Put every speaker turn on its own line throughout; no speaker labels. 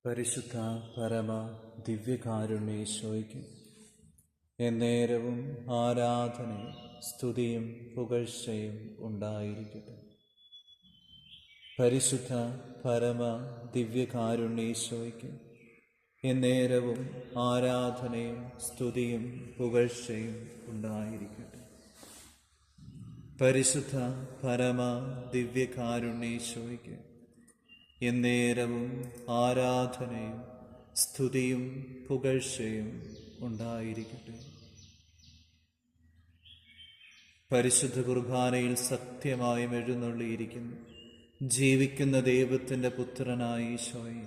പരിശുദ്ധ പരമ ദിവ്യകാരുണ്യേശോയ്ക്ക് എന്നേരവും ആരാധനയും സ്തുതിയും പുകഴ്ചയും ഉണ്ടായിരിക്കട്ടെ. പരിശുദ്ധ പരമ ദിവ്യകാരുണ്യേശോയ്ക്ക് എന്നേരവും ആരാധനയും സ്തുതിയും പുകഴ്ചയും ഉണ്ടായിരിക്കട്ടെ. പരിശുദ്ധ പരമ ദിവ്യകാരുണ്യേശോയ്ക്ക് എന്നേരവും ആരാധനയും സ്തുതിയും പുകഴ്ചയും ഉണ്ടായിരിക്കട്ടെ. പരിശുദ്ധ കുർബാനയിൽ സത്യമായും എഴുന്നള്ളിയിരിക്കുന്നു ജീവിക്കുന്ന ദൈവത്തിൻ്റെ പുത്രനായ ഈശോയെ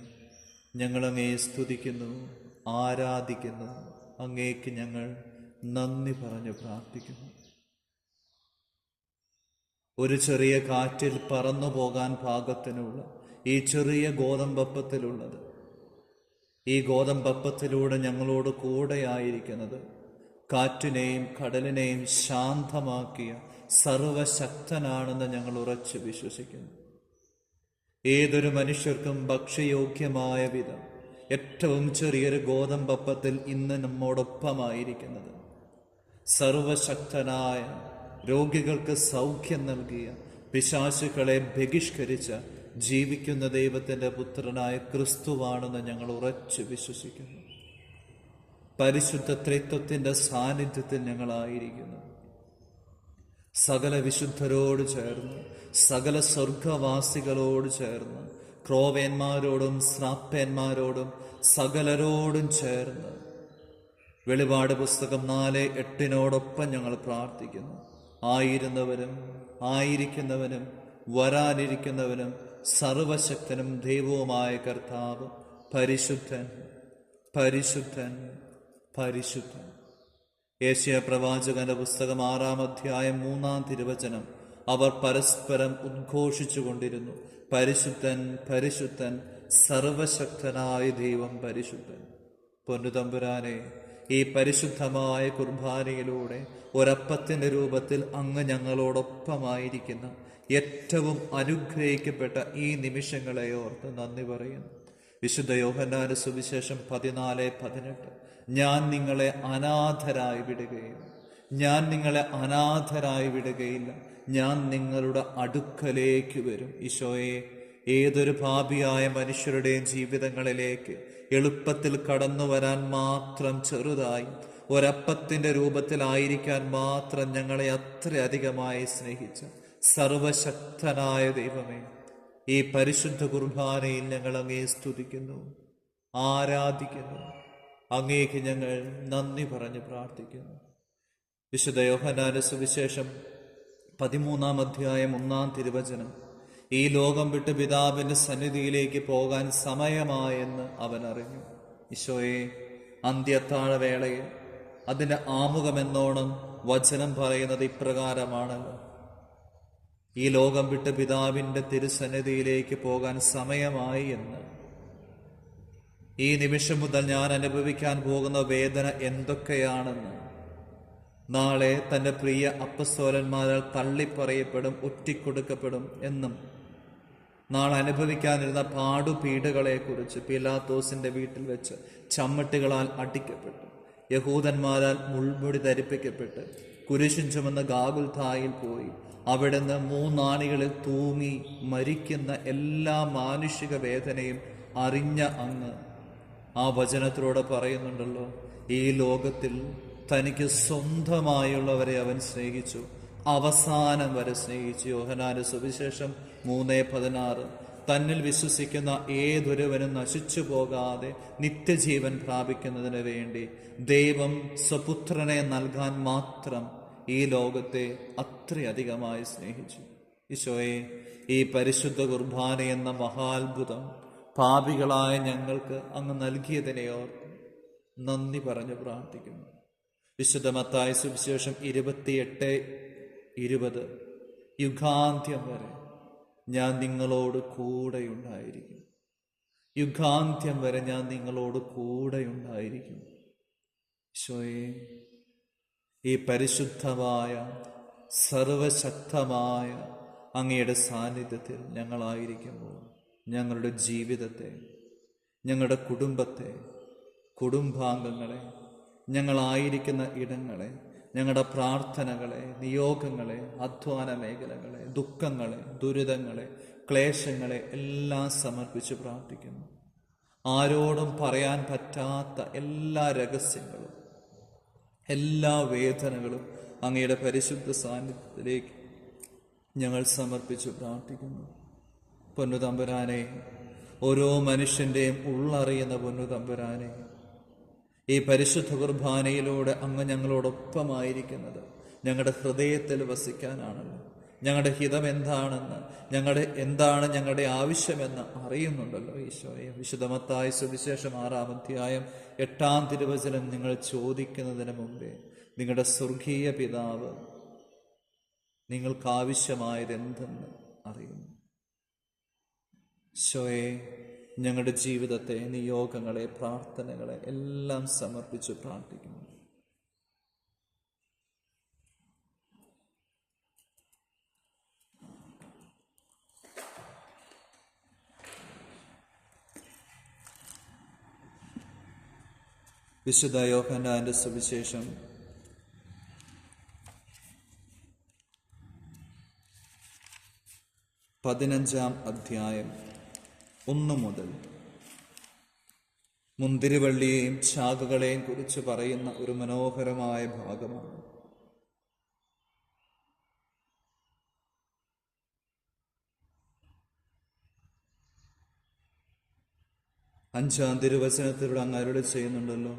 ഞങ്ങളങ്ങേ സ്തുതിക്കുന്നു, ആരാധിക്കുന്നു. അങ്ങേക്ക് ഞങ്ങൾ നന്ദി പറഞ്ഞു പ്രാർത്ഥിക്കുന്നു. ഒരു ചെറിയ കാറ്റിൽ പറന്നു പോകാൻ പാകത്തിനുള്ള ഈ ചെറിയ ഗോതമ്പപ്പത്തിലുള്ളത്, ഈ ഗോതമ്പപ്പത്തിലൂടെ ഞങ്ങളോട് കൂടെയായിരിക്കുന്നത് കാറ്റിനെയും കടലിനെയും ശാന്തമാക്കിയ സർവശക്തനാണെന്ന് ഞങ്ങൾ ഉറച്ചു വിശ്വസിക്കുന്നു. ഏതൊരു മനുഷ്യർക്കും ഭക്ഷ്യയോഗ്യമായ വിധം ഏറ്റവും ചെറിയൊരു ഗോതമ്പപ്പത്തിൽ ഇന്ന് നമ്മോടൊപ്പമായിരിക്കുന്നത് സർവശക്തനായ, രോഗികൾക്ക് സൗഖ്യം നൽകിയ, പിശാചുക്കളെ ബഹിഷ്കരിച്ച ജീവിക്കുന്ന ദൈവത്തിൻ്റെ പുത്രനായ ക്രിസ്തുവാണെന്ന് ഞങ്ങൾ ഉറച്ചു വിശ്വസിക്കുന്നു. പരിശുദ്ധ ത്രിത്വത്തിൻ്റെ സാന്നിധ്യത്തിൽ ഞങ്ങളായിരിക്കുന്നു. സകല വിശുദ്ധരോട് ചേർന്ന്, സകല സ്വർഗവാസികളോട് ചേർന്ന്, ക്രോവേന്മാരോടും ശ്രാപ്പേന്മാരോടും സകലരോടും ചേർന്ന് വെളിപാട് പുസ്തകം 4:8 ഞങ്ങൾ പ്രാർത്ഥിക്കുന്നു. ആയിരുന്നവനും ആയിരിക്കുന്നവനും വരാനിരിക്കുന്നവനും സർവശക്തനും ദൈവവുമായ കർത്താവ് പരിശുദ്ധൻ, പരിശുദ്ധൻ, പരിശുദ്ധൻ. യേശയ്യാ പ്രവാചകന്റെ പുസ്തകം 6-3 അവർ പരസ്പരം ഉദ്ഘോഷിച്ചു കൊണ്ടിരുന്നു, പരിശുദ്ധൻ, പരിശുദ്ധൻ, സർവശക്തനായ ദൈവം പരിശുദ്ധൻ. പൊന്നുതമ്പുരാനെ, ഈ പരിശുദ്ധമായ കുർബാനയിലൂടെ ഒരപ്പത്തിൻ്റെ രൂപത്തിൽ അങ്ങ് ഞങ്ങളോടൊപ്പമായിരിക്കുന്ന ഏറ്റവും അനുഗ്രഹിക്കപ്പെട്ട ഈ നിമിഷങ്ങളെ ഓർത്ത് നന്ദി പറയുന്നു. വിശുദ്ധ യോഹന്നാന്റെ സുവിശേഷം 14:18 ഞാൻ നിങ്ങളെ അനാഥരായി വിടുകയില്ല, ഞാൻ നിങ്ങളെ അനാഥരായി വിടുകയില്ല, ഞാൻ നിങ്ങളുടെ അടുക്കലേക്ക് വരും. ഈശോയെ, ഏതൊരു പാപിയായ മനുഷ്യരുടെയും ജീവിതങ്ങളിലേക്ക് എളുപ്പത്തിൽ കടന്നു വരാൻ മാത്രം ചെറുതായി ഒരപ്പത്തിൻ്റെ രൂപത്തിലായിരിക്കാൻ മാത്രം ഞങ്ങളെ അത്രയധികമായി സ്നേഹിച്ച സർവശക്തനായ ദൈവമേ, ഈ പരിശുദ്ധ കുർബാനയിൽ ഞങ്ങൾ അങ്ങേ സ്തുതിക്കുന്നു, ആരാധിക്കുന്നു. അങ്ങേക്ക് ഞങ്ങൾ നന്ദി പറഞ്ഞ് പ്രാർത്ഥിക്കുന്നു. വിശുദ്ധ യോഹന്നാന്റെ സുവിശേഷം 13:1 ഈ ലോകം വിട്ട് പിതാവിൻ്റെ സന്നിധിയിലേക്ക് പോകാൻ സമയമായെന്ന് അവൻ അറിഞ്ഞു. ഈശോയെ, അന്ത്യത്താഴവേളയിൽ അതിൻ്റെ ആമുഖമെന്നോണം വചനം പറയുന്നത് ഇപ്രകാരമാണല്ലോ: ഈ ലോകം വിട്ട് പിതാവിൻ്റെ തിരുസന്നിധിയിലേക്ക് പോകാൻ സമയമായി എന്ന്. ഈ നിമിഷം മുതൽ ഞാൻ അനുഭവിക്കാൻ പോകുന്ന വേദന എന്തൊക്കെയാണെന്ന്, നാളെ തൻ്റെ പ്രിയ അപ്പസ്തോലന്മാരാൽ തള്ളിപ്പറയപ്പെടും, ഒറ്റിക്കൊടുക്കപ്പെടും എന്നും, നാളെ അനുഭവിക്കാനിരുന്ന പാടുപീഡകളെക്കുറിച്ച്, പീലാത്തോസിൻ്റെ വീട്ടിൽ വെച്ച് ചമ്മട്ടികളാൽ അടിക്കപ്പെട്ടു, യഹൂദന്മാരാൽ മുൾമുടി ധരിപ്പിക്കപ്പെട്ട് കുരിശും ചുമന്ന് ഗാഗുൽഥായിൽ പോയി അവിടുന്ന് 3 ആണികളിൽ തൂങ്ങി മരിക്കുന്ന എല്ലാ മാനുഷിക വേദനയും അറിഞ്ഞ അങ്ങ് ആ വചനത്തിലൂടെ പറയുന്നുണ്ടല്ലോ, ഈ ലോകത്തിൽ തനിക്ക് സ്വന്തമായുള്ളവരെ അവൻ സ്നേഹിച്ചു, അവസാനം വരെ സ്നേഹിച്ചു. യോഹന്നാന്റെ സുവിശേഷം 3:16 തന്നിൽ വിശ്വസിക്കുന്ന ഏതൊരുവനും നശിച്ചു പോകാതെ നിത്യജീവൻ പ്രാപിക്കുന്നതിന് വേണ്ടി ദൈവം സ്വപുത്രനെ നൽകാൻ മാത്രം ഈ ലോകത്തെ അത്രയധികമായി സ്നേഹിച്ചു. ഈശോയെ, ഈ പരിശുദ്ധ കുർബാന എന്ന മഹാത്ഭുതം പാപികളായ ഞങ്ങൾക്ക് അങ്ങ് നൽകിയതിനെ ഓർത്ത് നന്ദി പറഞ്ഞു പ്രാർത്ഥിക്കുന്നു. വിശുദ്ധ മത്തായി സുവിശേഷം 28:20 യുഗാന്ത്യം വരെ ഞാൻ നിങ്ങളോട് കൂടെയുണ്ടായിരിക്കും, യുഗാന്ത്യം വരെ ഞാൻ നിങ്ങളോട് കൂടെയുണ്ടായിരിക്കും. ഈശോയെ, ഈ പരിശുദ്ധമായ സർവശക്തമായ അങ്ങയുടെ സാന്നിധ്യത്തിൽ ഞങ്ങളായിരിക്കുമ്പോൾ ഞങ്ങളുടെ ജീവിതത്തെ ഞങ്ങളുടെ കുടുംബത്തെ, കുടുംബാംഗങ്ങളെ, ഞങ്ങളായിരിക്കുന്ന ഇടങ്ങളെ, ഞങ്ങളുടെ പ്രാർത്ഥനകളെ, നിയോഗങ്ങളെ, അധ്വാന മേഖലകളെ, ദുഃഖങ്ങളെ, ദുരിതങ്ങളെ, ക്ലേശങ്ങളെ എല്ലാം സമർപ്പിച്ച് പ്രാർത്ഥിക്കുന്നു. ആരോടും പറയാൻ പറ്റാത്ത എല്ലാ രഹസ്യങ്ങളും, എല്ലാ വേദനകളും അങ്ങയുടെ പരിശുദ്ധ സാന്നിധ്യത്തിലേക്ക് ഞങ്ങൾ സമർപ്പിച്ച് പ്രാർത്ഥിക്കുന്നു. പൊന്നുതമ്പുരാനെ, ഓരോ മനുഷ്യൻ്റെയും ഉള്ളറിയുന്ന പൊന്നുതമ്പുരാനെ, ഈ പരിശുദ്ധ കുർബാനയിലൂടെ അങ്ങ് ഞങ്ങളോടൊപ്പമായിരിക്കുന്നത് ഞങ്ങളുടെ ഹൃദയത്തിൽ വസിക്കാനാണല്ലോ. ഞങ്ങളുടെ ഹിതം എന്താണെന്ന്, എന്താണ് ഞങ്ങളുടെ ആവശ്യമെന്ന് അറിയുന്നുണ്ടല്ലോ ഈശോയെ. വിശുദ്ധ മത്തായി സുവിശേഷം 6-ാം അധ്യായം 8-ാം തിരുവചനം നിങ്ങൾ ചോദിക്കുന്നതിന് മുമ്പേ നിങ്ങളുടെ സ്വർഗീയ പിതാവ് നിങ്ങൾക്കാവശ്യമായതെന്തെന്ന് അറിയുന്നു. ഈശോയെ, ഞങ്ങളുടെ ജീവിതത്തെ, നിയോഗങ്ങളെ, പ്രാർത്ഥനകളെ എല്ലാം സമർപ്പിച്ച് പ്രാർത്ഥിക്കുന്നു. വിശുദ്ധ യോഹന്നാന്റെ സുവിശേഷം 15-ാം അധ്യായം 1 മുതൽ മുന്തിരിവള്ളിയെയും ശാഖകളെയും കുറിച്ച് പറയുന്ന ഒരു മനോഹരമായ ഭാഗമാണ്. അഞ്ചാം തിരുവചനത്തിലൂടെ അങ്ങ് അരുളി ചെയ്യുന്നുണ്ടല്ലോ,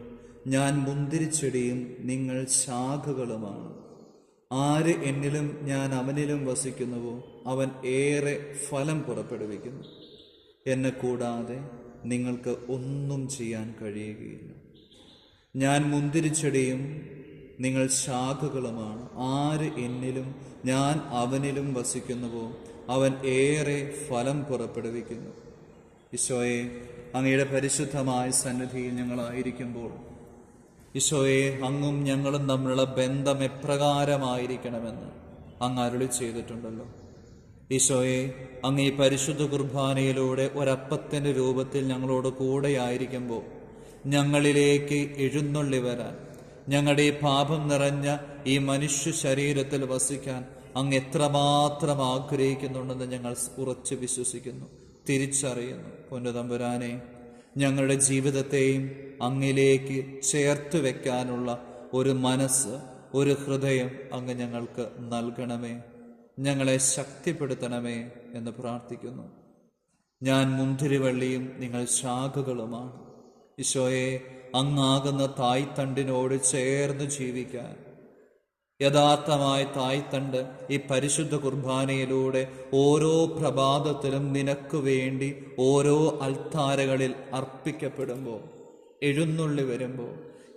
ഞാൻ മുന്തിരിച്ചെടിയും നിങ്ങൾ ശാഖകളുമാണ്. ആര് എന്നിലും ഞാൻ അവനിലും വസിക്കുന്നുവോ അവൻ ഏറെ ഫലം പുറപ്പെടുവിക്കുന്നു. എന്നെ കൂടാതെ നിങ്ങൾക്ക് ഒന്നും ചെയ്യാൻ കഴിയുകയില്ല. ഞാൻ മുന്തിരിച്ചെടിയും നിങ്ങൾ ശാഖകളുമാണ്. ആര് എന്നിലും ഞാൻ അവനിലും വസിക്കുന്നുവോ അവൻ ഏറെ ഫലം പുറപ്പെടുവിക്കുന്നു. ഈശോയെ, അങ്ങയുടെ പരിശുദ്ധമായ സന്നിധിയിൽ ഞങ്ങളായിരിക്കുമ്പോൾ ഈശോയെ, അങ്ങും ഞങ്ങളും തമ്മിലുള്ള ബന്ധം എപ്രകാരമായിരിക്കണമെന്ന് അങ്ങ് അരുളി ചെയ്തിട്ടുണ്ടല്ലോ. ഈശോയെ, അങ്ങ് ഈ പരിശുദ്ധ കുർബാനയിലൂടെ ഒരപ്പത്തിൻ്റെ രൂപത്തിൽ ഞങ്ങളോട് കൂടെയായിരിക്കുമ്പോൾ ഞങ്ങളിലേക്ക് എഴുന്നള്ളി വരാൻ, ഞങ്ങളുടെ ഈ പാപം നിറഞ്ഞ ഈ മനുഷ്യ ശരീരത്തിൽ വസിക്കാൻ അങ്ങ് എത്രമാത്രം ആഗ്രഹിക്കുന്നുണ്ടെന്ന് ഞങ്ങൾ ഉറച്ചു വിശ്വസിക്കുന്നു, തിരിച്ചറിയുന്നു. പൊന്നുതമ്പുരാനെ, ഞങ്ങളുടെ ജീവിതത്തെയും അങ്ങിലേക്ക് ചേർത്ത് വെക്കാനുള്ള ഒരു മനസ്സ്, ഒരു ഹൃദയം അങ്ങ് ഞങ്ങൾക്ക് നൽകണമേ. ഞങ്ങളെ ശക്തിപ്പെടുത്തണമേ എന്ന് പ്രാർത്ഥിക്കുന്നു. ഞാൻ മുന്തിരിവള്ളിയും നിങ്ങൾ ശാഖകളുമാണ്. ഈശോയെ, അങ്ങാകുന്ന തായ്തണ്ടിനോട് ചേർന്ന് ജീവിക്കാൻ, യഥാർത്ഥമായ തായ്തണ്ട് ഈ പരിശുദ്ധ കുർബാനയിലൂടെ ഓരോ പ്രഭാതത്തിലും നിനക്ക് വേണ്ടി ഓരോ അൾത്താരകളിൽ അർപ്പിക്കപ്പെടുമ്പോൾ, എഴുന്നള്ളി വരുമ്പോൾ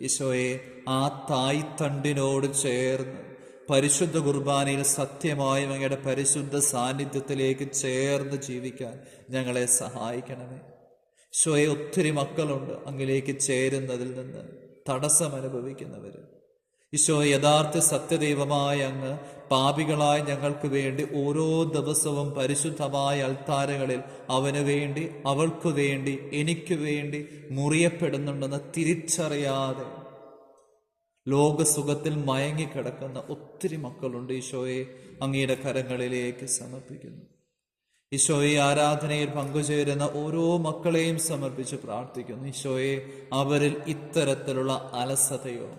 ഈശോയെ, ആ തായ്തണ്ടിനോട് ചേർന്ന് പരിശുദ്ധ കുർബാനയിൽ സത്യമായും അങ്ങയുടെ പരിശുദ്ധ സാന്നിധ്യത്തിലേക്ക് ചേർന്ന് ജീവിക്കാൻ ഞങ്ങളെ സഹായിക്കണമേ. ഈശോയെ, ഒത്തിരി മക്കളുണ്ട് അങ്ങിലേക്ക് ചേരുന്നതിൽ നിന്ന് തടസ്സം അനുഭവിക്കുന്നവർ. ഈശോ, യഥാർത്ഥ സത്യദൈവമായ അങ്ങ് പാപികളായ ഞങ്ങൾക്ക് വേണ്ടി ഓരോ ദിവസവും പരിശുദ്ധമായ അൾത്താരകളിൽ അവന് വേണ്ടി, അവൾക്ക് വേണ്ടി, എനിക്ക് വേണ്ടി മുറിയപ്പെടുന്നുണ്ടെന്ന് തിരിച്ചറിയാതെ ലോകസുഖത്തിൽ മയങ്ങിക്കിടക്കുന്ന ഒത്തിരി മക്കളുണ്ട്. ഈശോയെ, അങ്ങയുടെ കരങ്ങളിലേക്ക് സമർപ്പിക്കുന്നു. ഈശോയെ, ആരാധനയിൽ പങ്കുചേരുന്ന ഓരോ മക്കളെയും സമർപ്പിച്ച് പ്രാർത്ഥിക്കുന്നു. ഈശോയെ, അവരിൽ ഇത്തരത്തിലുള്ള അലസതയോ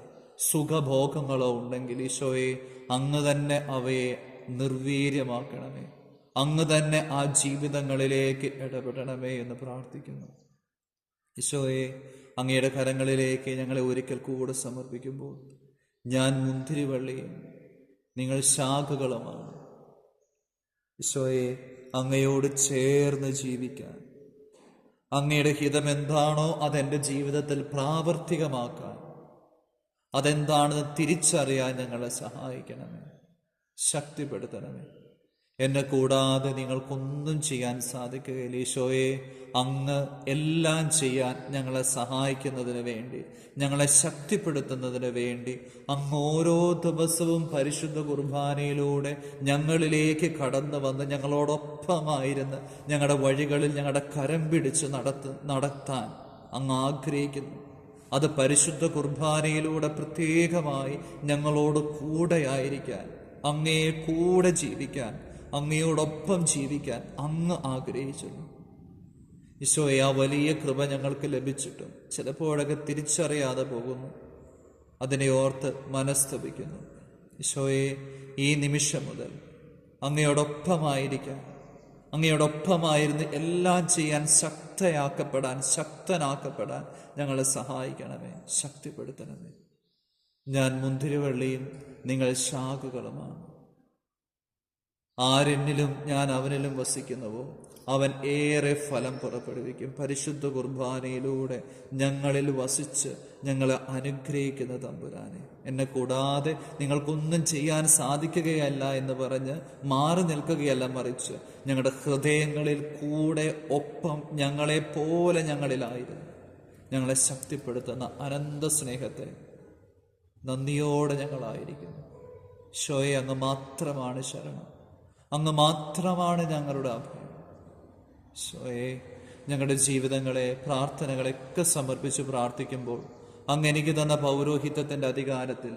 സുഖഭോഗങ്ങളോ ഉണ്ടെങ്കിൽ ഈശോയെ, അങ്ങ് തന്നെ അവയെ നിർവീര്യമാക്കണമേ. അങ്ങ് തന്നെ ആ ജീവിതങ്ങളിലേക്ക് ഇടപെടണമേ എന്ന് പ്രാർത്ഥിക്കുന്നു. ഈശോയെ, അങ്ങയുടെ കരങ്ങളിലേക്ക് ഞങ്ങളെ ഒരിക്കൽ കൂടെ സമർപ്പിക്കുമ്പോൾ ഞാൻ മുന്തിരിവള്ളിയും നിങ്ങൾ ശാഖകളുമാണ്. ഈശോയെ, അങ്ങയോട് ചേർന്ന് ജീവിക്കാൻ, അങ്ങയുടെ ഹിതം എന്താണോ അതെൻ്റെ ജീവിതത്തിൽ പ്രാവർത്തികമാക്കാൻ, അതെന്താണെന്ന് തിരിച്ചറിയാൻ ഞങ്ങളെ സഹായിക്കണമേ, ശക്തിപ്പെടുത്തണമേ. എന്നെ കൂടാതെ നിങ്ങൾക്കൊന്നും ചെയ്യാൻ സാധിക്കുകയില്ല. ഈശോയെ, അങ്ങ് എല്ലാം ചെയ്യാൻ ഞങ്ങളെ സഹായിക്കുന്നതിന് വേണ്ടി, ഞങ്ങളെ ശക്തിപ്പെടുത്തുന്നതിന് വേണ്ടി അങ്ങ് ഓരോ ദിവസവും പരിശുദ്ധ കുർബാനയിലൂടെ ഞങ്ങളിലേക്ക് കടന്നു വന്ന് ഞങ്ങളോടൊപ്പമായിരുന്ന് ഞങ്ങളുടെ വഴികളിൽ ഞങ്ങളുടെ കരം പിടിച്ച് നടത്താൻ അങ്ങ് ആഗ്രഹിക്കുന്നു. അത് പരിശുദ്ധ കുർബാനയിലൂടെ പ്രത്യേകമായി ഞങ്ങളോട് കൂടെയായിരിക്കാൻ, അങ്ങയെ കൂടെ ജീവിക്കാൻ, അങ്ങയോടൊപ്പം ജീവിക്കാൻ അങ്ങ് ആഗ്രഹിച്ചിരുന്നു. ഈശോയെ, ആ വലിയ കൃപ ഞങ്ങൾക്ക് ലഭിച്ചിട്ടും ചിലപ്പോഴൊക്കെ തിരിച്ചറിയാതെ പോകുന്നു. അതിനെ ഓർത്ത് മനസ്തപിക്കുന്നു. ഈശോയെ, ഈ നിമിഷം മുതൽ അങ്ങയോടൊപ്പമായിരിക്കാൻ, അങ്ങയോടൊപ്പമായിരുന്ന് എല്ലാം ചെയ്യാൻ ശക്തനാക്കപ്പെടാൻ ഞങ്ങളെ സഹായിക്കണമേ, ശക്തിപ്പെടുത്തണമേ. ഞാൻ മുന്തിരിവള്ളിയും നിങ്ങൾ ശാഖകളുമാണ്. ആരെന്നിലും ഞാൻ അവനിലും വസിക്കുന്നുവോ അവൻ ഏറെ ഫലം പുറപ്പെടുവിക്കും. പരിശുദ്ധ കുർബാനയിലൂടെ ഞങ്ങളിൽ വസിച്ച് ഞങ്ങളെ അനുഗ്രഹിക്കുന്ന തമ്പുരാനെ, എന്നെ കൂടാതെ നിങ്ങൾക്കൊന്നും ചെയ്യാൻ സാധിക്കുകയല്ല എന്ന് പറഞ്ഞ് മാറി നിൽക്കുകയല്ല, മറിച്ച് ഞങ്ങളുടെ ഹൃദയങ്ങളിൽ കൂടെ ഒപ്പം ഞങ്ങളെപ്പോലെ ഞങ്ങളിലായിരുന്നു ഞങ്ങളെ ശക്തിപ്പെടുത്തുന്ന അനന്ത സ്നേഹത്തെ നന്ദിയോടെ ഞങ്ങളായിരിക്കുന്നു. ഈശോയെ, അങ്ങ് മാത്രമാണ് ശരണം, അങ്ങ് മാത്രമാണ് ഞങ്ങളുടെ അഭയം. ഈശോയെ, ഞങ്ങളുടെ ജീവിതങ്ങളെ, പ്രാർത്ഥനകളെയൊക്കെ സമർപ്പിച്ച് പ്രാർത്ഥിക്കുമ്പോൾ അങ്ങ് എനിക്ക് തന്ന പൗരോഹിത്യത്തിൻ്റെ അധികാരത്തിൽ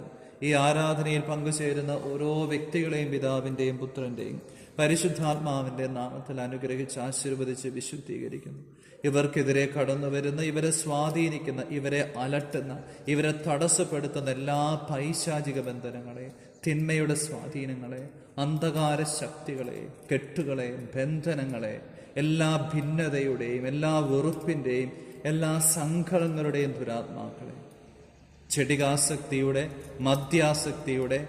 ഈ ആരാധനയിൽ പങ്കുചേരുന്ന ഓരോ വ്യക്തികളെയും പിതാവിൻ്റെയും പുത്രൻ്റെയും പരിശുദ്ധാത്മാവിൻ്റെ നാമത്തിൽ അനുഗ്രഹിച്ച് ആശീർവദിച്ച് വിശുദ്ധീകരിക്കുന്നു. ഇവർക്കെതിരെ കടന്നു വരുന്ന, ഇവരെ സ്വാധീനിക്കുന്ന, ഇവരെ അലട്ടുന്ന, ഇവരെ തടസ്സപ്പെടുത്തുന്ന എല്ലാ പൈശാചിക ബന്ധനങ്ങളെ, തിന്മയുടെ സ്വാധീനങ്ങളെ, അന്ധകാര ശക്തികളെ, കെട്ടുകളെ, ബന്ധനങ്ങളെ, എല്ലാ ഭിന്നതയുടെയും എല്ലാ വെറുപ്പിൻ്റെയും എല്ലാ സങ്കടങ്ങളുടെയും ദുരാത്മാക്കളെ, ചെടികാസക്തിയുടെ, മദ്യാസക്തിയുടെ,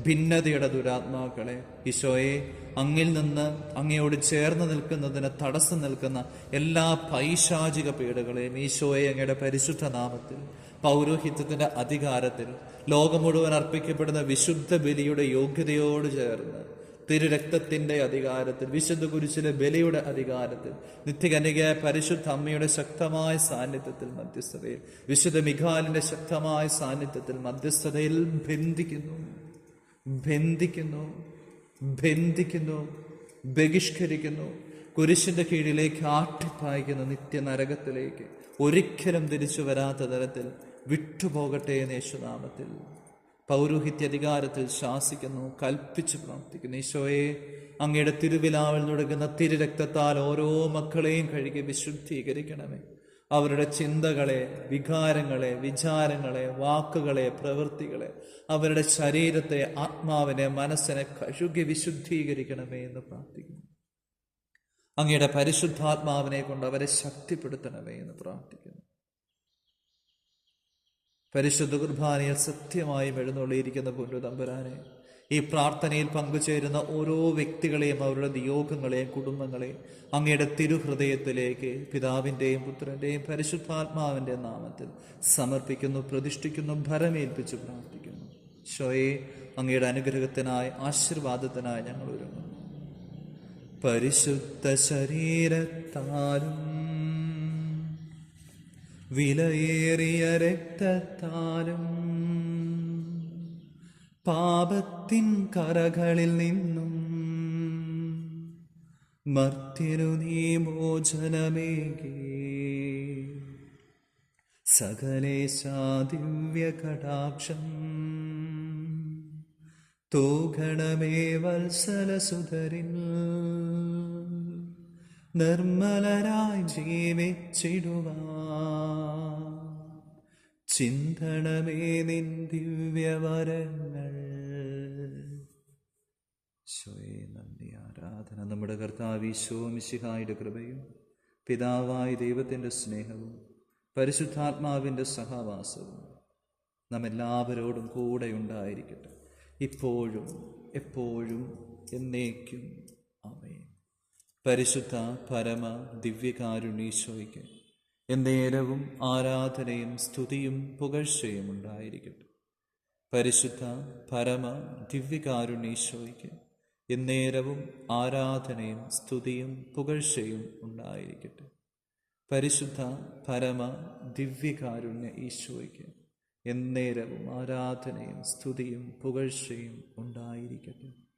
ഭിന്നതയുടെ ദുരാത്മാക്കളെ, ഈശോയെ, അങ്ങിൽ നിന്ന് അങ്ങയോട് ചേർന്ന് നിൽക്കുന്നതിന് തടസ്സം നിൽക്കുന്ന എല്ലാ പൈശാചിക പീഡകളെയും ഈശോയെ അങ്ങയുടെ പരിശുദ്ധ നാമത്തിൽ, പൗരോഹിത്യത്തിൻ്റെ അധികാരത്തിൽ, ലോകം മുഴുവൻ അർപ്പിക്കപ്പെടുന്ന വിശുദ്ധ ബലിയുടെ യോഗ്യതയോട് ചേർന്ന്, തിരുരക്തത്തിൻ്റെ അധികാരത്തിൽ, വിശുദ്ധ കുരിശിലെ ബലിയുടെ അധികാരത്തിൽ, നിത്യകന്യകയായ പരിശുദ്ധ അമ്മയുടെ ശക്തമായ സാന്നിധ്യത്തിൽ മധ്യസ്ഥതയിൽ, വിശുദ്ധ മിഖാലിൻ്റെ ശക്തമായ സാന്നിധ്യത്തിൽ മധ്യസ്ഥതയിൽ ബന്ധിക്കുന്നു, ബഹിഷ്കരിക്കുന്നു. കുരിശിൻ്റെ കീഴിലേക്ക് ആട്ടിപ്പായിക്കുന്ന നിത്യനരകത്തിലേക്ക് ഒരിക്കലും തിരിച്ചു വരാത്ത തരത്തിൽ വിട്ടുപോകട്ടെ എന്ന് യേശുനാമത്തിൽ പൗരോഹിത്യ അധികാരത്തിൽ ശാസിക്കുന്നു, കൽപ്പിച്ച് പ്രാർത്ഥിക്കുന്നു. ഈശോയെ, അങ്ങയുടെ തിരുവിലാവിൽ നടക്കുന്ന തിരുരക്തത്താൽ ഓരോ മക്കളെയും കഴുകി വിശുദ്ധീകരിക്കണമേ. അവരുടെ ചിന്തകളെ, വികാരങ്ങളെ, വിചാരങ്ങളെ, വാക്കുകളെ, പ്രവൃത്തികളെ, അവരുടെ ശരീരത്തെ, ആത്മാവിനെ, മനസ്സിനെ കഴുകി വിശുദ്ധീകരിക്കണമേ എന്ന് പ്രാർത്ഥിക്കുന്നു. അങ്ങയുടെ പരിശുദ്ധാത്മാവിനെ കൊണ്ട് അവരെ ശക്തിപ്പെടുത്തണമേ എന്ന് പ്രാർത്ഥിക്കുന്നു. പരിശുദ്ധ കുർബാനയിൽ സത്യമായും എഴുന്നള്ളിയിരിക്കുന്ന പൊന്നു തമ്പുരാനെ, ഈ പ്രാർത്ഥനയിൽ പങ്കുചേരുന്ന ഓരോ വ്യക്തികളെയും അവരുടെ നിയോഗങ്ങളെയും കുടുംബങ്ങളെയും അങ്ങയുടെ തിരുഹൃദയത്തിലേക്ക് പിതാവിൻ്റെയും പുത്രൻ്റെയും പരിശുദ്ധാത്മാവിൻ്റെ നാമത്തിൽ സമർപ്പിക്കുന്നു, പ്രതിഷ്ഠിക്കുന്നു, ഭരമേൽപ്പിച്ച് പ്രാർത്ഥിക്കുന്നു. ഈശോയെ, അങ്ങയുടെ അനുഗ്രഹത്തിനായി, ആശീർവാദത്തിനായി ഞങ്ങൾ ഒരുങ്ങുന്നു. പരിശുദ്ധ ശരീരത്താലും വിലയേറിയ രക്തത്താലും പാപത്തിൻ കറകളിൽ നിന്നും മർത്യനു നീ മോചനമേകി സകലേശാ ദിവ്യ കടാക്ഷം തൂഗണമേ വത്സലസുധരിൽ നിർമ്മലരായി ജീവിച്ചിടുവാൻ ചിന്തണമേ നിൻ ദിവ്യവരങ്ങൾ. ഈശോയെ, നന്ദി, ആരാധന. നമ്മുടെ കർത്താവ് ഈശോ മിശിഹായുടെ കൃപയും പിതാവായ ദൈവത്തിൻ്റെ സ്നേഹവും പരിശുദ്ധാത്മാവിൻ്റെ സഹവാസവും നാം എല്ലാവരോടും കൂടെ ഉണ്ടായിരിക്കട്ടെ, ഇപ്പോഴും എപ്പോഴും എന്നേക്കും. ആമേൻ. പരിശുദ്ധ പരമ ദിവ്യകാരുണ്യീശോയ്ക്ക് എന്നേരവും ആരാധനയും സ്തുതിയും പുകഴ്ചയും ഉണ്ടായിരിക്കട്ടെ. പരിശുദ്ധ പരമ ദിവ്യകാരുണ്യീശോയ്ക്ക് എന്നേരവും ആരാധനയും സ്തുതിയും പുകഴ്ചയും ഉണ്ടായിരിക്കട്ടെ. പരിശുദ്ധ പരമ ദിവ്യകാരുണ്യ ഈശോയ്ക്ക് എന്നേരവും ആരാധനയും സ്തുതിയും പുകഴ്ചയും ഉണ്ടായിരിക്കട്ടെ.